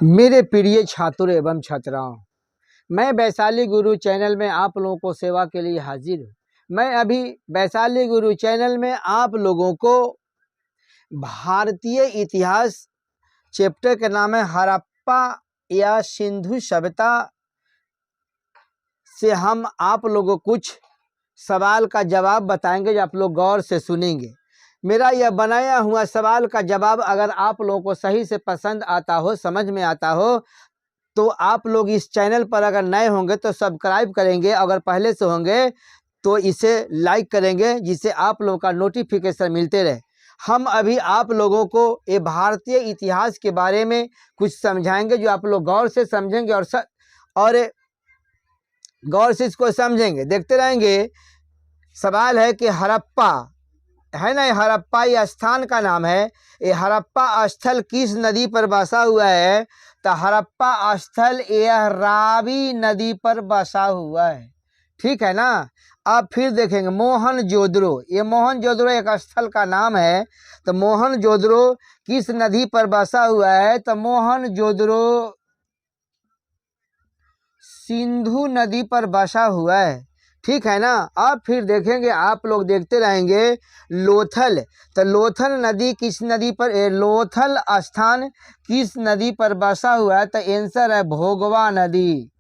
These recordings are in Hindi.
मेरे प्रिय छात्रों एवं छात्राओं, मैं वैशाली गुरु चैनल में आप लोगों को सेवा के लिए हाजिर हूँ। मैं अभी वैशाली गुरु चैनल में आप लोगों को भारतीय इतिहास चैप्टर का नाम है हड़प्पा या सिंधु सभ्यता से हम आप लोगों को कुछ सवाल का जवाब बताएंगे जो आप लोग गौर से सुनेंगे। मेरा यह बनाया हुआ सवाल का जवाब अगर आप लोगों को सही से पसंद आता हो, समझ में आता हो, तो आप लोग इस चैनल पर अगर नए होंगे तो सब्सक्राइब करेंगे, अगर पहले से होंगे तो इसे लाइक करेंगे जिससे आप लोगों का नोटिफिकेशन मिलते रहे। हम अभी आप लोगों को ये भारतीय इतिहास के बारे में कुछ समझाएंगे जो आप लोग गौर से समझेंगे और गौर से इसको समझेंगे, देखते रहेंगे। सवाल है कि हड़प्पा है ना, ये हड़प्पा ये स्थान का नाम है। ये हड़प्पा स्थल किस नदी पर बसा हुआ है? तो हड़प्पा स्थल यह रावी नदी पर बसा हुआ है, ठीक है ना। अब फिर देखेंगे मोहनजोदड़ो, ये मोहनजोदड़ो एक स्थल का नाम है। तो मोहनजोदड़ो किस नदी पर बसा हुआ है? तो मोहनजोदड़ो सिंधु नदी पर बसा हुआ है, ठीक है ना। अब फिर देखेंगे, आप लोग देखते रहेंगे लोथल। तो लोथल नदी किस नदी पर, लोथल स्थान किस नदी पर बसा हुआ है? तो आंसर है भोगवा नदी,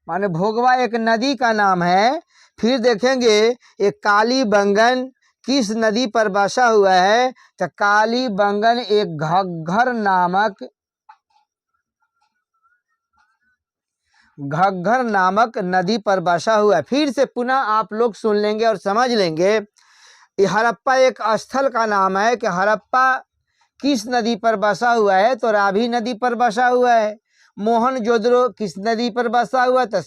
माने भोगवा एक नदी का नाम है। फिर देखेंगे एक कालीबंगन किस नदी पर बसा हुआ है? तो कालीबंगन एक घग्घर नामक नदी पर बसा हुआ है। फिर से पुनः आप लोग सुन लेंगे और समझ लेंगे। ये हड़प्पा एक स्थल का नाम है कि हड़प्पा किस नदी पर बसा हुआ है? तो रावी नदी पर बसा हुआ है। मोहनजोदड़ो किस नदी पर बसा हुआ है? तो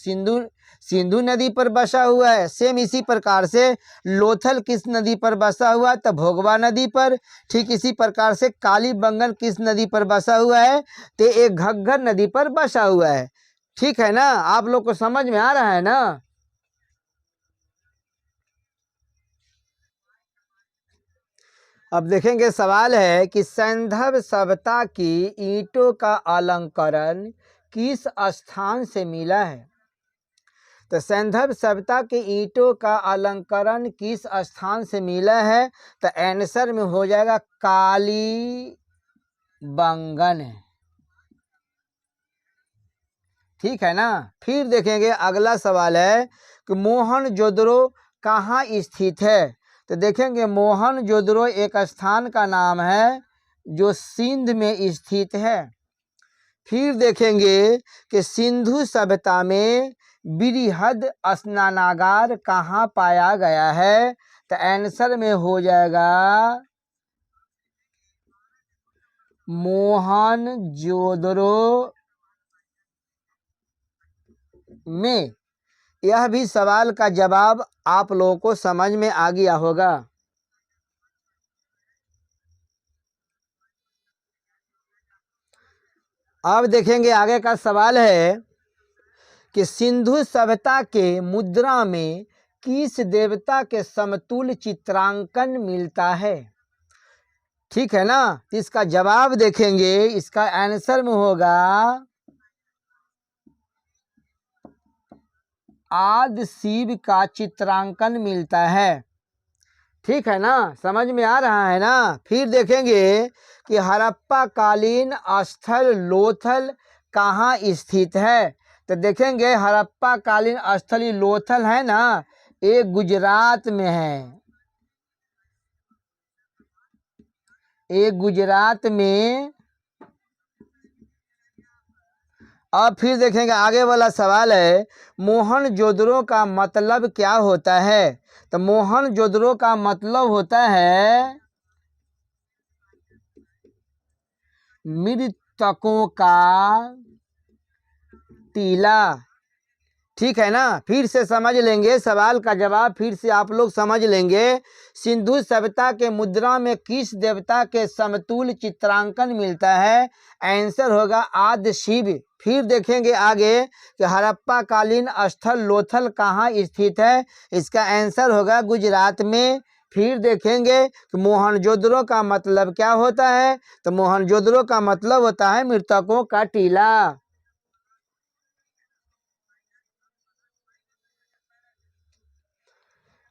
सिंधु नदी पर बसा हुआ है। सेम इसी प्रकार से लोथल किस नदी पर बसा हुआ है? तो भोगवा नदी पर। ठीक इसी प्रकार से कालीबंगन किस नदी पर बसा हुआ है? तो एक घग्घर नदी पर बसा हुआ है, ठीक है ना। आप लोग को समझ में आ रहा है ना। अब देखेंगे, सवाल है कि सैंधव सभ्यता की ईंटों का अलंकरण किस स्थान से मिला है? तो सैंधव सभ्यता के ईंटों का अलंकरण किस स्थान से मिला है? तो आंसर में हो जाएगा कालीबंगन, ठीक है ना। फिर देखेंगे अगला सवाल है कि मोहनजोदड़ो कहाँ स्थित है? तो देखेंगे मोहनजोदड़ो एक स्थान का नाम है जो सिंध में स्थित है। फिर देखेंगे कि सिंधु सभ्यता में बृहद स्नानागार कहाँ पाया गया है? तो आंसर में हो जाएगा मोहनजोदड़ो में। यह भी सवाल का जवाब आप लोगों को समझ में आ गया होगा। अब देखेंगे आगे का सवाल है कि सिंधु सभ्यता के मुद्रा में किस देवता के समतुल्य चित्रांकन मिलता है? ठीक है ना। तो इसका जवाब देखेंगे, इसका आंसर में होगा आदि शिव का चित्रांकन मिलता है, ठीक है ना। समझ में आ रहा है ना। फिर देखेंगे कि हड़प्पा कालीन स्थल लोथल कहाँ स्थित है? तो देखेंगे हड़प्पा कालीन स्थल लोथल है ना, ये गुजरात में है, ये गुजरात में। अब फिर देखेंगे आगे वाला सवाल है मोहनजोदड़ो का मतलब क्या होता है? तो मोहनजोदड़ो का मतलब होता है मृतकों का टीला, ठीक है ना। फिर से समझ लेंगे सवाल का जवाब, फिर से आप लोग समझ लेंगे। सिंधु सभ्यता के मुद्रा में किस देवता के समतुल्य चित्रांकन मिलता है? आंसर होगा आदि शिव। फिर देखेंगे आगे कि हड़प्पा कालीन स्थल लोथल कहाँ स्थित है? इसका आंसर होगा गुजरात में। फिर देखेंगे कि मोहनजोदड़ो का मतलब क्या होता है। तो मोहनजोदड़ो का मतलब होता है मृतकों का टीला।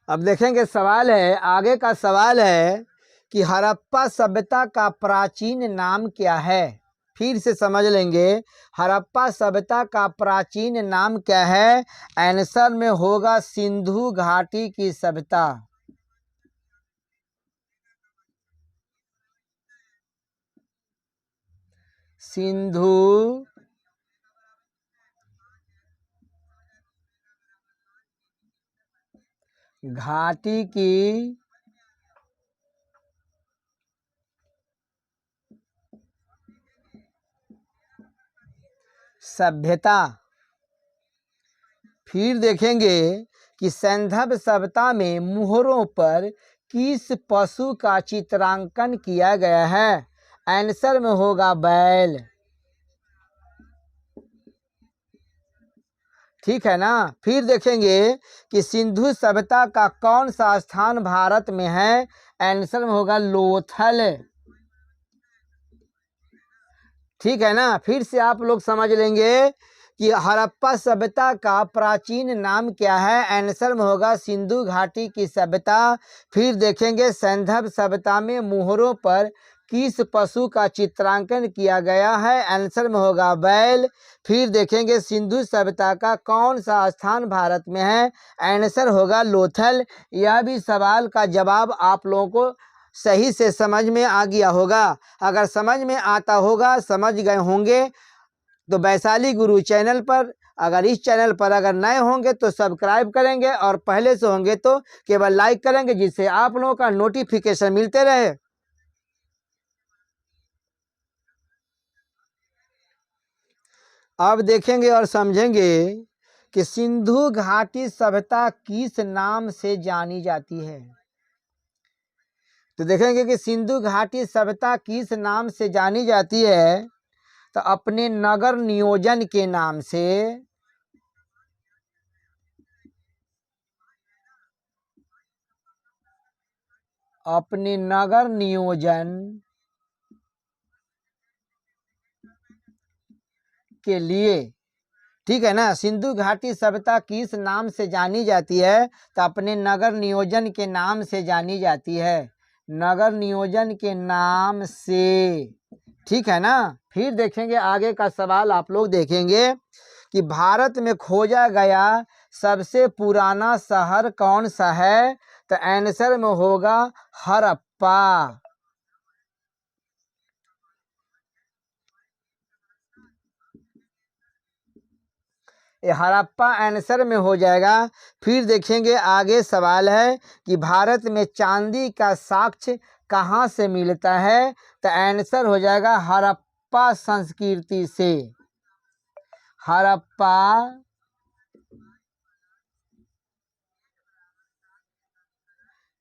अब देखेंगे सवाल है, आगे का सवाल है कि हड़प्पा सभ्यता का प्राचीन नाम क्या है। फिर से समझ लेंगे, हड़प्पा सभ्यता का प्राचीन नाम क्या है। आंसर में होगा सिंधु घाटी की सभ्यता। सिंधु घाटी की सभ्यता। फिर देखेंगे कि सैंधव सभ्यता में मुहरों पर किस पशु का चित्रांकन किया गया है। आंसर में होगा बैल। ठीक है ना। फिर देखेंगे कि सिंधु सभ्यता का कौन सा स्थान भारत में है। आंसर में होगा लोथल। ठीक है ना। फिर से आप लोग समझ लेंगे कि हड़प्पा सभ्यता का प्राचीन नाम क्या है। आंसर में होगा सिंधु घाटी की सभ्यता। फिर देखेंगे सैंधव सभ्यता में मुहरों पर किस पशु का चित्रांकन किया गया है। आंसर में होगा बैल। फिर देखेंगे सिंधु सभ्यता का कौन सा स्थान भारत में है। आंसर होगा लोथल। यह भी सवाल का जवाब आप लोगों को सही से समझ में आ गया होगा। अगर समझ में आता होगा, समझ गए होंगे, तो वैशाली गुरु चैनल पर, अगर इस चैनल पर अगर नए होंगे तो सब्सक्राइब करेंगे, और पहले से होंगे तो केवल लाइक करेंगे, जिससे आप लोगों का नोटिफिकेशन मिलते रहे। अब देखेंगे और समझेंगे कि सिंधु घाटी सभ्यता किस नाम से जानी जाती है। तो देखेंगे कि सिंधु घाटी सभ्यता किस नाम से जानी जाती है। तो अपने नगर नियोजन के नाम से, अपने नगर नियोजन के लिए। ठीक है ना। सिंधु घाटी सभ्यता किस नाम से जानी जाती है। तो अपने नगर नियोजन के नाम से जानी जाती है। नगर नियोजन के नाम से। ठीक है ना। फिर देखेंगे आगे का सवाल आप लोग देखेंगे कि भारत में खोजा गया सबसे पुराना शहर कौन सा है। तो आंसर में होगा हड़प्पा। ये हड़प्पा आंसर में हो जाएगा। फिर देखेंगे आगे सवाल है कि भारत में चांदी का साक्ष्य कहाँ से मिलता है। तो आंसर हो जाएगा हड़प्पा संस्कृति से। हड़प्पा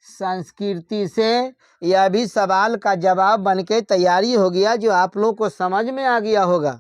संस्कृति से। यह भी सवाल का जवाब बनके तैयारी हो गया, जो आप लोग को समझ में आ गया होगा।